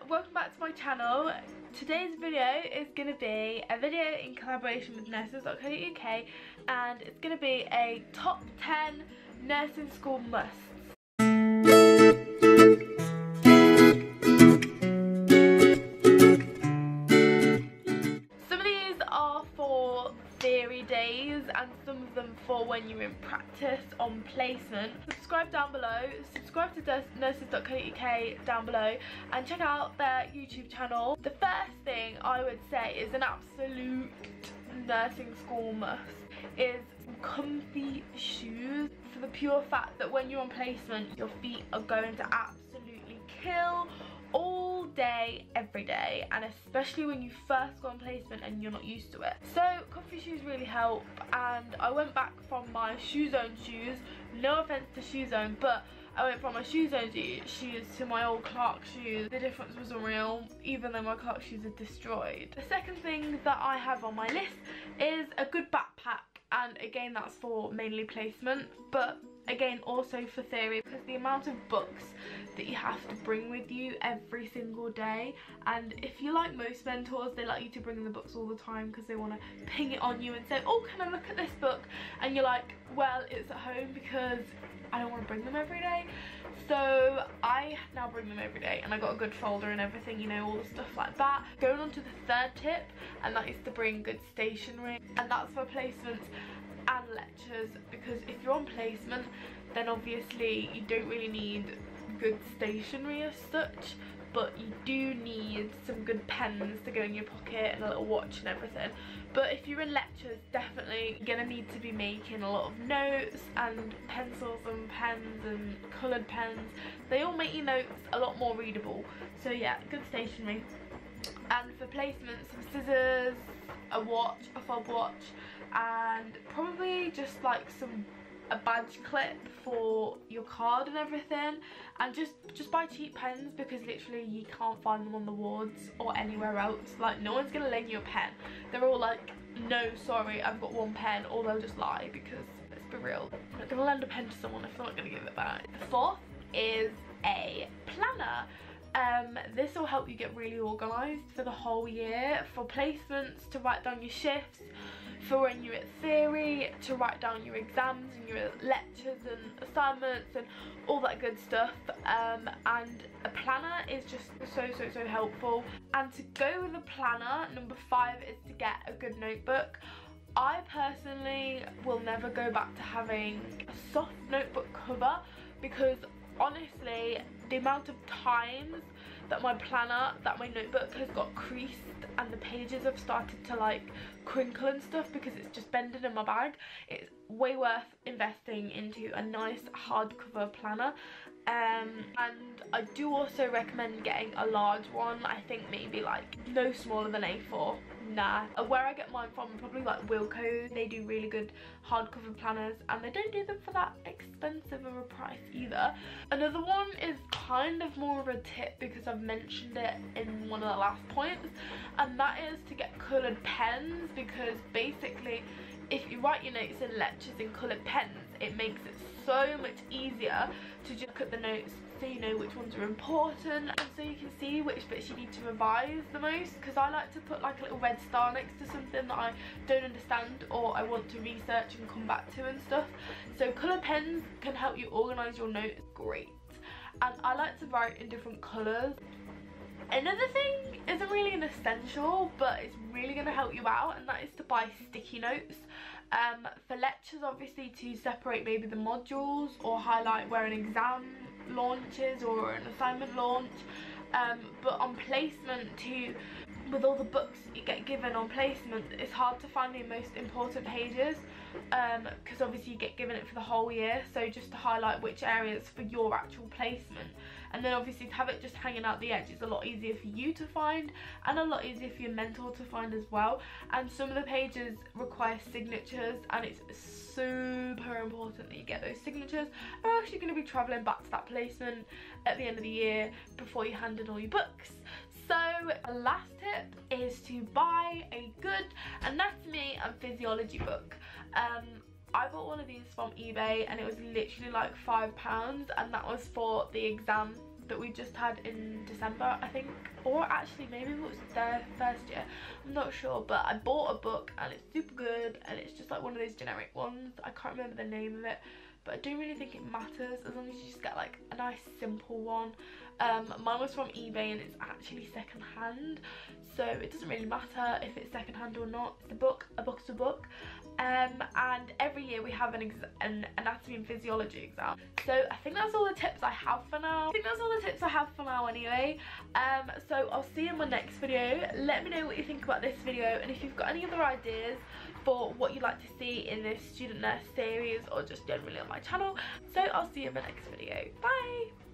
welcome back to my channel. Today's video is going to be a video in collaboration with Nurses.co.uk, and it's going to be a top 10 nursing school musts. Some of these are for theory days and some of them for when you're in practice on placement. Subscribe down below, subscribe to Nurses.co.uk down below, and check out their YouTube channel. The first thing I would say is an absolute nursing school must is comfy shoes, for the pure fact that when you're on placement your feet are going to absolutely kill all day, every day, and especially when you first go on placement and you're not used to it. So comfy shoes really help, and I went back from my Shoe Zone shoes, no offense to Shoe Zone, but I went from my Shoe Zone shoes to my old Clark shoes. The difference was unreal, even though my Clark shoes are destroyed. The second thing that I have on my list is a good backpack, and again that's for mainly placement, but again also for theory, because the amount of books that you have to bring with you every single day, and if you like most mentors, they like you to bring the books all the time because they want to ping it on you and say, oh, can I look at this book? And you're like, well, it's at home because I don't want to bring them every day. So I now bring them every day, and I got a good folder and everything, you know, all the stuff like that. Going on to the third tip, and that is to bring good stationery, and that's for placements and lectures, because if you're on placement then obviously you don't really need good stationery as such, but you do need some good pens to go in your pocket and a little watch and everything. But if you're in lectures, definitely you're gonna need to be making a lot of notes, and pencils and pens and coloured pens, they all make your notes a lot more readable. So yeah, good stationery. And for placement, some scissors, a watch, a fob watch, and probably just like a badge clip for your card and everything, and just buy cheap pens, because literally you can't find them on the wards or anywhere else. Like, no one's gonna lend you a pen. They're all like, no sorry, I've got one pen, or they'll just lie, because let's be real, I'm not gonna lend a pen to someone if they're not gonna give it back. The fourth is a planner. This will help you get really organised for the whole year, for placements, to write down your shifts, for when you're at theory, to write down your exams and your lectures and assignments and all that good stuff. And a planner is just so helpful. And to go with a planner, number 5 is to get a good notebook. I personally will never go back to having a soft notebook cover, because honestly the amount of times that my notebook has got creased and the pages have started to like crinkle and stuff because it's just bending in my bag, it's way worth investing into a nice hardcover planner. And I do also recommend getting a large one. I think maybe like no smaller than A4. Nah. Where I get mine from, probably like Wilko. They do really good hardcover planners, and they don't do them for that expensive of a price either. Another one is kind of more of a tip, because I've mentioned it in one of the last points, and that is to get coloured pens, because basically if you write your notes in lectures in coloured pens, it makes it so much easier to just look at the notes, so you know which ones are important, and so you can see which bits you need to revise the most. Because I like to put like a little red star next to something that I don't understand or I want to research and come back to and stuff. So coloured pens can help you organise your notes great, and I like to write in different colours. Another thing isn't really an essential, but it's really going to help you out, and that is to buy sticky notes. For lectures, obviously, to separate maybe the modules or highlight where an exam launches or an assignment launch. But on placement, with all the books you get given on placement, it's hard to find the most important pages, because obviously you get given it for the whole year, so just to highlight which areas for your actual placement. And then obviously to have it just hanging out the edge is a lot easier for you to find, and a lot easier for your mentor to find as well. And some of the pages require signatures, and it's super important that you get those signatures, or else you're going to be travelling back to that placement at the end of the year before you hand in all your books. So the last tip is to buy a good anatomy and physiology book. I bought one of these from eBay, and it was literally like £5, and that was for the exam that we just had in December, I think, or actually maybe it was their first year, I'm not sure, but I bought a book and it's super good, and it's just like one of those generic ones. I can't remember the name of it, but I don't really think it matters as long as you just get like a nice simple one. Mine was from eBay and it's actually second hand, so it doesn't really matter if it's second hand or not. It's a book is a book. And every year we have an anatomy and physiology exam. So I think that's all the tips I have for now. Anyway. So I'll see you in my next video. Let me know what you think about this video, and if you've got any other ideas for what you'd like to see in this student nurse series or just generally on my channel. So I'll see you in my next video. Bye!